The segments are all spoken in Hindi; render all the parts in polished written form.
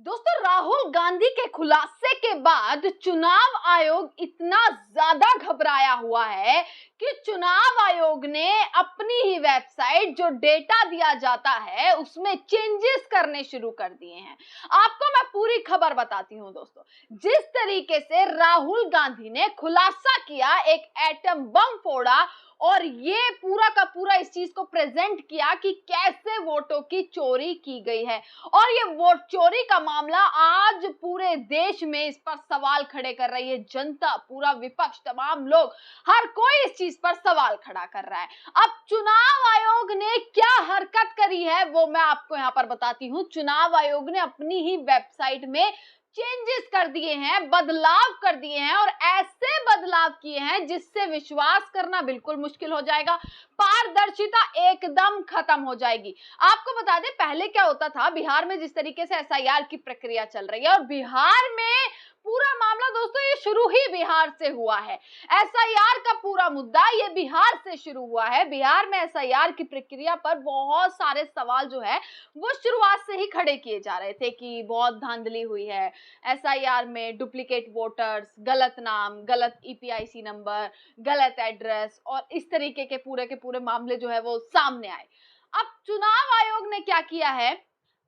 दोस्तों, राहुल गांधी के खुलासे के बाद चुनाव आयोग इतना ज्यादा घबराया हुआ है कि चुनाव आयोग ने अपनी ही वेबसाइट जो डेटा दिया जाता है उसमें चेंजेस करने शुरू कर दिए हैं। आपको मैं पूरी खबर बताती हूं दोस्तों। जिस तरीके से राहुल गांधी ने खुलासा किया, एक एटम बम फोड़ा और ये पूरा का पूरा इस चीज को प्रेजेंट किया कि कैसे वोटों की चोरी की गई है, और ये वोट चोरी का मामला आज पूरे देश में इस पर सवाल खड़े कर रही है जनता, पूरा विपक्ष, तमाम लोग, हर कोई इस चीज पर सवाल खड़ा कर रहा है। अब चुनाव आयोग ने क्या हरकत करी है वो मैं आपको यहां पर बताती हूं। चुनाव आयोग ने अपनी ही वेबसाइट में चेंजेस कर दिए हैं, बदलाव कर दिए हैं, और ऐसे बदलाव किए हैं जिससे विश्वास करना बिल्कुल मुश्किल हो जाएगा, पारदर्शिता एकदम खत्म हो जाएगी। आपको बता दें, पहले क्या होता था, बिहार में जिस तरीके से एसआईआर की प्रक्रिया चल रही है, और बिहार में पूरा मामला दोस्तों ये शुरू ही बिहार से हुआ है। एसआईआर का पूरा मुद्दा ये बिहार से शुरू हुआ है। बिहार में एसआईआर की प्रक्रिया पर बहुत सारे सवाल जो है वो शुरुआत से ही खड़े किए जा रहे थे कि बहुत धांधली हुई है एसआईआर में, डुप्लीकेट वोटर्स, गलत नाम, गलत ईपीआईसी नंबर, गलत एड्रेस, और इस तरीके के पूरे मामले जो है वो सामने आए। अब चुनाव आयोग ने क्या किया है,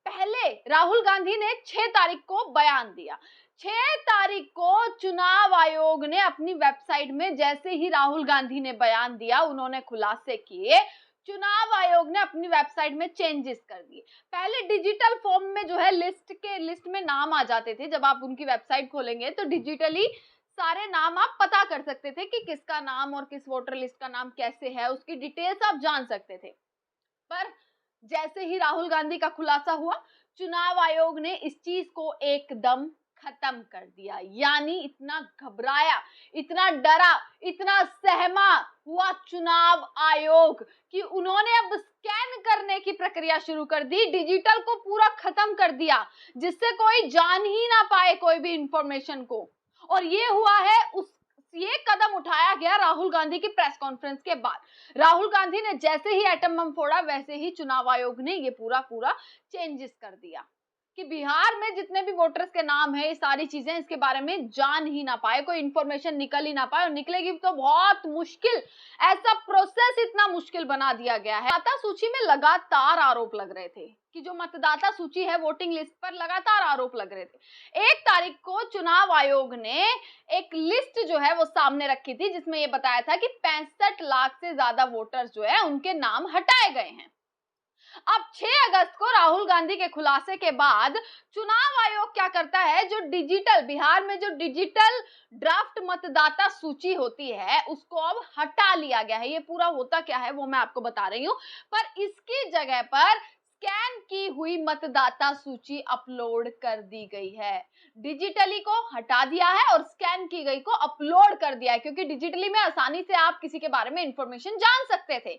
पहले राहुल गांधी ने 6 तारीख को बयान दिया। 6 तारीख को चुनाव आयोग ने अपनी वेबसाइट में, जैसे ही राहुल गांधी ने बयान दिया, उन्होंने खुलासे किए, चुनाव आयोग ने अपनी वेबसाइट में चेंजेस कर दिए। पहले डिजिटल फॉर्म में जो है लिस्ट में नाम आ जाते थे। जब आप उनकी वेबसाइट खोलेंगे तो डिजिटली सारे नाम आप पता कर सकते थे कि किसका नाम और किस वोटर लिस्ट का नाम कैसे है, उसकी डिटेल्स आप जान सकते थे। पर जैसे ही राहुल गांधी का खुलासा हुआ, चुनाव आयोग ने इस चीज को एकदम खत्म कर दिया। यानी इतना घबराया, इतना डरा, इतना सहमा हुआ चुनाव आयोग कि उन्होंने अब स्कैन करने की प्रक्रिया शुरू कर दी, डिजिटल को पूरा खत्म कर दिया, जिससे कोई जान ही ना पाए कोई भी इंफॉर्मेशन को। और ये हुआ है ये कदम उठाया गया राहुल गांधी की प्रेस कॉन्फ्रेंस के बाद। राहुल गांधी ने जैसे ही एटम बम फोड़ा, वैसे ही चुनाव आयोग ने ये पूरा चेंजेस कर दिया कि बिहार में जितने भी वोटर्स के नाम है, ये सारी चीजें इसके बारे में जान ही ना पाए, कोई इंफॉर्मेशन निकल ही ना पाए, और निकलेगी तो बहुत मुश्किल। ऐसा प्रोसेस इतना मुश्किल बना दिया गया है। मतदाता सूची में लगातार आरोप लग रहे थे कि जो मतदाता सूची है, वोटिंग लिस्ट पर लगातार आरोप लग रहे थे। 1 तारीख को चुनाव आयोग ने एक लिस्ट जो है वो सामने रखी थी, जिसमें ये बताया था कि 65 लाख से ज्यादा वोटर्स जो है उनके नाम हटाए गए हैं। अब 6 अगस्त को राहुल गांधी के खुलासे के बाद चुनाव आयोग क्या करता है, जो डिजिटल, बिहार में जो डिजिटल ड्राफ्ट मतदाता सूची होती है उसको अब हटा लिया गया है। ये पूरा होता क्या है वो मैं आपको बता रही हूं, पर इसकी जगह पर स्कैन की हुई मतदाता सूची अपलोड कर दी गई है। डिजिटली को हटा दिया है और स्कैन की गई को अपलोड कर दिया है, क्योंकि डिजिटली में आसानी से आप किसी के बारे में इंफॉर्मेशन जान सकते थे,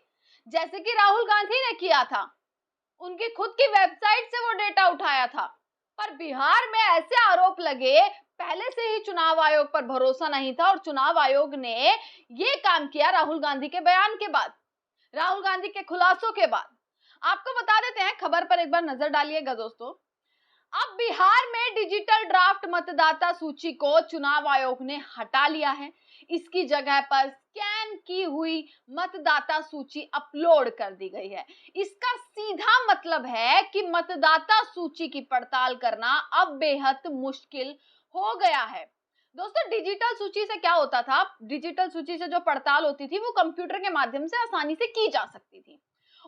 जैसे कि राहुल गांधी ने किया था, उनकी खुद की वेबसाइट से वो डेटा उठाया था। पर बिहार में ऐसे आरोप लगे, पहले से ही चुनाव आयोग पर भरोसा नहीं था, और चुनाव आयोग ने ये काम किया राहुल गांधी के बयान के बाद, राहुल गांधी के खुलासों के बाद। आपको बता देते हैं, खबर पर एक बार नजर डालिएगा दोस्तों। अब बिहार में डिजिटल ड्राफ्ट मतदाता सूची को चुनाव आयोग ने हटा लिया है। इसकी जगह पर स्कैन की हुई मतदाता सूची अपलोड कर दी गई है। इसका सीधा मतलब है कि मतदाता सूची की पड़ताल करना अब बेहद मुश्किल हो गया है। दोस्तों, डिजिटल सूची से क्या होता था, डिजिटल सूची से जो पड़ताल होती थी वो कंप्यूटर के माध्यम से आसानी से की जा सकती थी,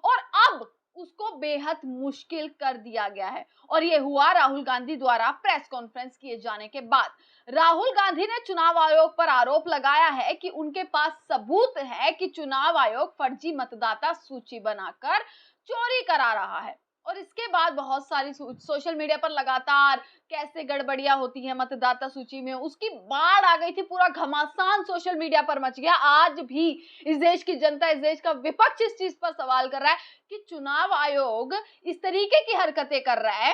और अब उसको बेहद मुश्किल कर दिया गया है। और यह हुआ राहुल गांधी द्वारा प्रेस कॉन्फ्रेंस किए जाने के बाद। राहुल गांधी ने चुनाव आयोग पर आरोप लगाया है कि उनके पास सबूत है कि चुनाव आयोग फर्जी मतदाता सूची बनाकर चोरी करा रहा है। और इसके बाद बहुत सारी सोशल मीडिया पर लगातार कैसे गड़बड़ियां होती है मतदाता सूची में, उसकी बाढ़ आ गई थी, पूरा घमासान सोशल मीडिया पर मच गया। आज भी इस देश की जनता, इस देश का विपक्ष इस चीज पर सवाल कर रहा है कि चुनाव आयोग इस तरीके की हरकतें कर रहा है,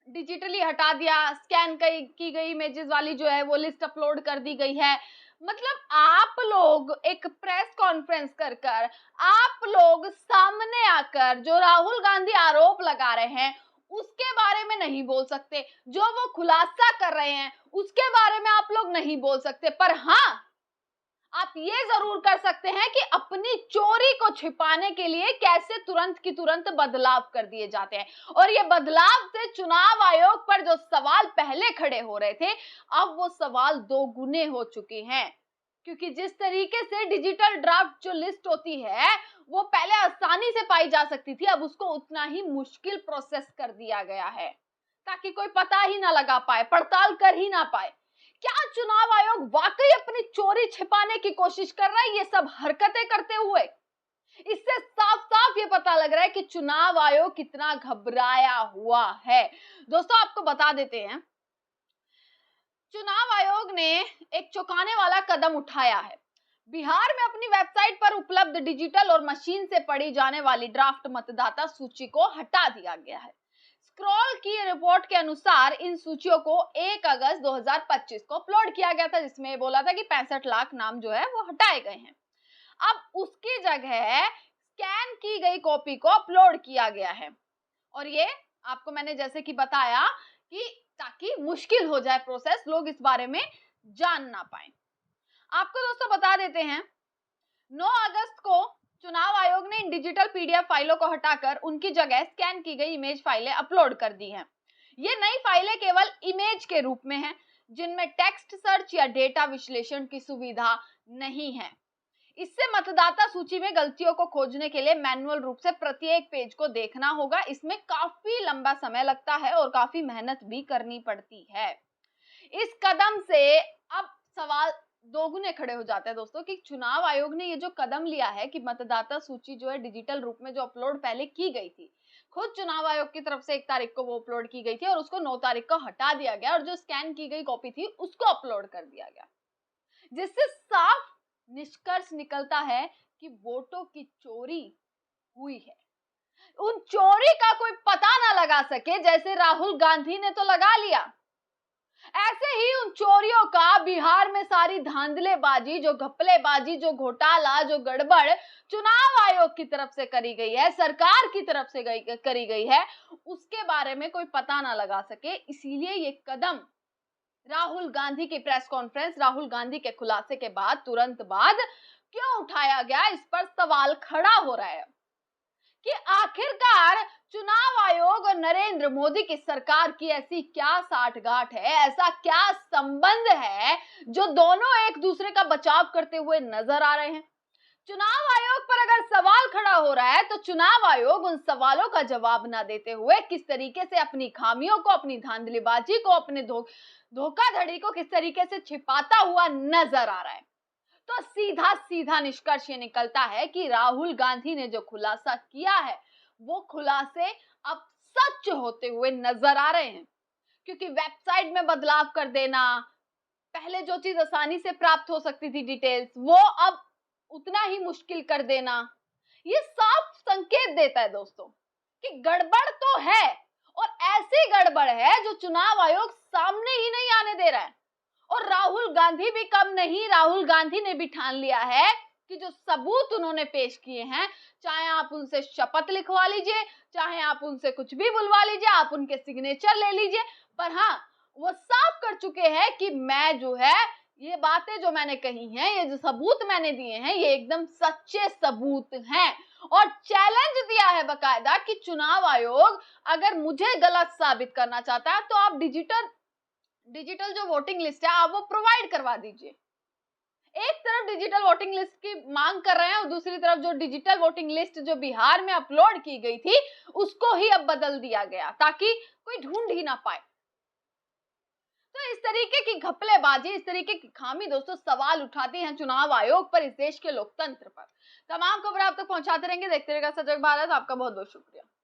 डिजिटली हटा दिया, स्कैन की गई इमेजेस वाली जो है वो लिस्ट अपलोड कर दी गई है। मतलब आप लोग एक प्रेस कॉन्फ्रेंस कर आप लोग सामने आकर जो राहुल गांधी आरोप लगा रहे हैं उसके बारे में नहीं बोल सकते, जो वो खुलासा कर रहे हैं उसके बारे में आप लोग नहीं बोल सकते, पर हाँ आप ये जरूर कर सकते हैं कि अपनी चोरी को छिपाने के लिए कैसे तुरंत की तुरंत बदलाव कर दिए जाते हैं। और ये बदलाव से चुनाव आयोग पर जो सवाल पहले खड़े हो रहे थे, अब वो सवाल दोगुने हो चुके हैं, क्योंकि जिस तरीके से डिजिटल ड्राफ्ट जो लिस्ट होती है वो पहले आसानी से पाई जा सकती थी, अब उसको उतना ही मुश्किल प्रोसेस कर दिया गया है ताकि कोई पता ही ना लगा पाए, पड़ताल कर ही ना पाए। क्या चुनाव आयोग वाकई अपनी चोरी छिपाने की कोशिश कर रहा है ये सब हरकतें करते हुए? इससे साफ साफ ये पता लग रहा है कि चुनाव आयोग कितना घबराया हुआ है। दोस्तों आपको बता देते हैं, चुनाव आयोग ने एक चौंकाने वाला कदम उठाया है। बिहार में अपनी वेबसाइट पर उपलब्ध डिजिटल और मशीन से पढ़ी जाने वाली ड्राफ्ट मतदाता सूची को हटा दिया गया है। स्क्रॉल की रिपोर्ट के अनुसार इन सूचियों को 1 अगस्त 2025 को अपलोड किया गया था, जिसमें बोला था कि 65 लाख नाम जो है वो हटाए गए हैं। अब उसकी जगह स्कैन की गई कॉपी को अपलोड किया गया है, और ये आपको मैंने जैसे कि बताया कि ताकि मुश्किल हो जाए प्रोसेस, लोग इस बारे में जान ना पाए। आपको दोस्तों बता देते हैं, 9 अगस्त को चुनाव आयोग ने इन डिजिटल पीडीएफ फाइलों को हटाकर उनकी जगह स्कैन की गई इमेज फाइलें अपलोड कर दी हैं। ये नई फाइलें केवल इमेज के रूप में हैं, जिनमें टेक्स्ट सर्च या डेटा विश्लेषण की सुविधा नहीं है। इससे मतदाता सूची में गलतियों को खोजने के लिए मैनुअल रूप से प्रत्येक पेज को देखना होगा। इसमें काफी लंबा समय लगता है और काफी मेहनत भी करनी पड़ती है। इस कदम से अब सवाल दोगुने खड़े हो जाते हैं दोस्तों कि चुनाव आयोग ने ये जो कदम लिया है कि मतदाता सूची जो है डिजिटल रूप में जो अपलोड पहले की गई थी, खुद चुनाव आयोग की तरफ से 1 तारीख को वो अपलोड की गई थी और उसको 9 तारीख को हटा दिया गया, और जो स्कैन की गई कॉपी थी उसको अपलोड कर दिया गया, जिससे साफ निष्कर्ष निकलता है कि वोटों की चोरी हुई है। उन चोरी का कोई पता ना लगा सके, जैसे राहुल गांधी ने तो लगा लिया, ऐसे ही उन चोरियों का बिहार में सारी धांधलेबाजी, जो घपलेबाजी, जो घोटाला, जो गड़बड़ चुनाव आयोग की तरफ से करी गई है, सरकार की तरफ से करी गई है, उसके बारे में कोई पता ना लगा सके। इसीलिए ये कदम राहुल गांधी की प्रेस कॉन्फ्रेंस, राहुल गांधी के खुलासे के बाद तुरंत बाद क्यों उठाया गया, इस पर सवाल खड़ा हो रहा है कि आखिरकार चुनाव आयोग और नरेंद्र मोदी की सरकार की ऐसी क्या साठगांठ है, ऐसा क्या संबंध है जो दोनों एक दूसरे का बचाव करते हुए नजर आ रहे हैं। चुनाव आयोग पर अगर सवाल खड़ा हो रहा है तो चुनाव आयोग उन सवालों का जवाब ना देते हुए किस तरीके से अपनी खामियों को, अपनी धांधलीबाजी को, अपने धोखाधड़ी को किस तरीके से छिपाता हुआ नजर आ रहा है। तो सीधा सीधा निष्कर्ष ये निकलता है कि राहुल गांधी ने जो खुलासा किया है वो खुलासे अब सच होते हुए नजर आ रहे हैं, क्योंकि वेबसाइट में बदलाव कर देना, पहले जो चीज आसानी से प्राप्त हो सकती थी डिटेल्स, वो अब उतना ही मुश्किल कर देना, ये साफ संकेत देता है दोस्तों कि गड़बड़ तो है, और ऐसी गड़बड़ है जो चुनाव आयोग सामने ही नहीं आने दे रहा है। और राहुल गांधी भी कम नहीं, राहुल गांधी ने भी ठान लिया है कि जो सबूत उन्होंने पेश किए हैं, चाहे आप उनसे शपथ लिखवा लीजिए, चाहे आप उनसे कुछ भी बुलवा लीजिए, आप उनके सिग्नेचर ले लीजिए, पर हाँ वो साफ कर चुके हैं कि मैं जो है ये बातें जो मैंने कही हैं, ये जो सबूत मैंने दिए हैं, ये एकदम सच्चे सबूत हैं। और चैलेंज दिया है बकायदा कि चुनाव आयोग अगर मुझे गलत साबित करना चाहता है तो आप डिजिटल जो वोटिंग लिस्ट है आप वो प्रोवाइड करवा दीजिए। एक तरफ डिजिटल वोटिंग लिस्ट की मांग कर रहे हैं और दूसरी तरफ जो डिजिटल वोटिंग लिस्ट जो बिहार में अपलोड की गई थी उसको ही अब बदल दिया गया ताकि कोई ढूंढ ही ना पाए। तो इस तरीके की घपलेबाजी, इस तरीके की खामी दोस्तों सवाल उठाती हैं चुनाव आयोग पर, इस देश के लोकतंत्र पर। तमाम खबर आप तक पहुंचाते रहेंगे, देखते रहेगा सजग भारत। आपका बहुत बहुत शुक्रिया।